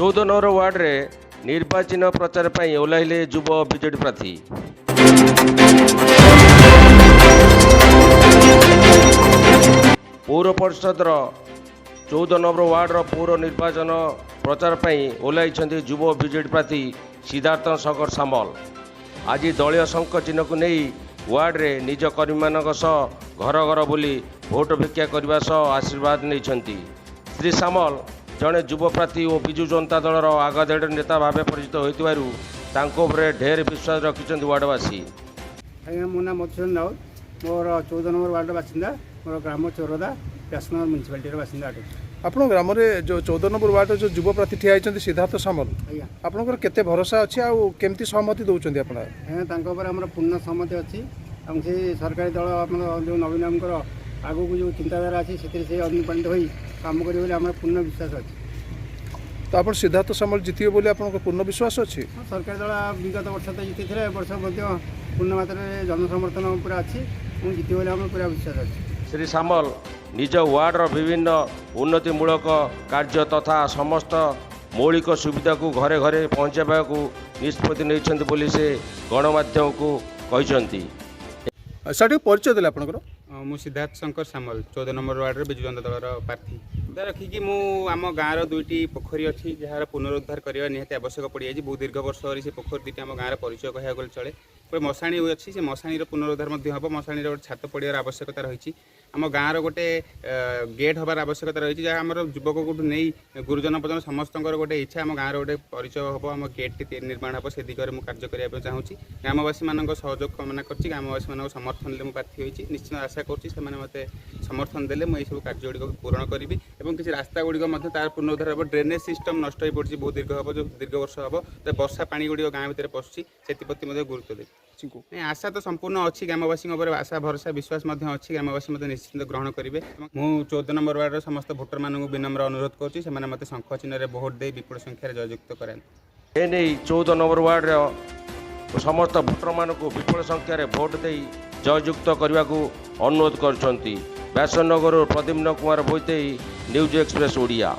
14 number ward रे निर्वाचन प्रचार पर ओह्लैले युव बीजेडी प्रार्थी। पौर परिषद 14 नंबर वार्ड पौर निर्वाचन प्रचार पर ओह्लैଛନ୍ତି युव बीजेडी प्रार्थी सिद्धार्थ शंकर सामल। आज दलीय शंख चिन्ह को नहीं वार्ड रे निज कर्मी मान घर घर बुली भोट भिक्षा करने आशीर्वाद नहीं। श्री सामल जड़े युव प्रार्थी और विजु जनता दलर आगाधेड़ नेता भाव परिचित होते ढेर विश्वास रखिंट वार्डवासी। आज्ञा मो ना मधुसूदन राउत मोर 14 नंबर वार्ड बासिंदा मोर ग्राम चोरदा व्यासनगर म्यूनिसिपालिटी बासिंदा अटे। आपन ग्राम रे जो 14 नंबर वार्ड जो युव प्रार्थी ठिया होइछन्ती सिद्धार्थ सामल आपनकर केते भरोसा अछि आ केमती सहमति दउछन्ती आपण? तांको पर हमर पूर्ण सहमति अछि। हम से सरकारी दल हमर जो नवीन हमकर आगु को जो चिंताधारा अछि सेतिर से अनुप्राणित होई काम करियो बोले हमर पूर्ण विश्वास अछि। तो आप सिद्धार्थ सामल जीतिए बोले आपन पूर्ण विश्वास अछि? सरकारी दल विगत वर्ष तो जीति थे वर्ष पूर्ण मात्रा जन समर्थन पूरा अच्छी जीति बोले हम पूरा विश्वास अच्छी। श्री सामल निज वार्डर विभिन्न उन्नतिमूलक कार्य तथा समस्त मौलिक सुविधा को घरे घरे पहुँचाइबा को निष्पत्ति नहीं बोली से गणमाध्यम को कहते। सर परिचय देले आपनकर? मु सिद्धार्थ शंकर सामल 14 नंबर वार्ड रे विजु जनता दलर प्रार्थी रखिकी मु आम गाँव दुईटी पोखरी अच्छी जार पुनरुद्धार करने निहत आवश्यक पड़ जाए। बहुत दीर्घ वर्ष से पोखरी दुईटी आम गाँव परिचय कह गले चले। मशाणी अच्छी से मशाणी पुनरुद्धार हम मशाणी गोटे छात पड़ियार आवश्यकता रही। आम गाँव गोटे गेट हबार आवश्यकता रही जहाँ आम युवक को नहीं गुरुजन पर्यटन समस्त गोटे इच्छा आम गाँव गोटे परिचय हम आम गेट निर्माण हम से दिगरे मुझे कार्य करने चाहूँगी। ग्रामवासी मान सहयोग कामना कर ग्रामवासी मान समर्थन मुझे प्रार्थी होती निश्चित आशा कर मत समर्थन देले मुझे सब कार्य गुड़िक पूरण करी और किसी रास्ता गुड़िक तार पुनरुद्धार हम ड्रेनेज सिस्टम नष्ट हो पड़ी बहुत दीर्घ हम जो दीर्घ वर्ष हम तो वर्षा पानी गुड़िक गाँव भितर पशुची से गुरुत्व दे नहीं आशा तो संपूर्ण अच्छी ग्रामवासी आशा भरोसा विश्वास अच्छी ग्रामवासी मत निश्चित ग्रहण करेंगे। मु 14 नंबर वार्ड समस्त भोटर मानू विनम्र अनुरोध करुँच मत शंख चिन्ह भोट दे विपुल संख्यार जययुक्त कराए। 14 नंबर वार्ड समस्त भोटर मान विपुल संख्यार भोट दे जययुक्त करने को अनुरोध कर। Vyasanagar Pradyumna Kumar Boite News Express Odia.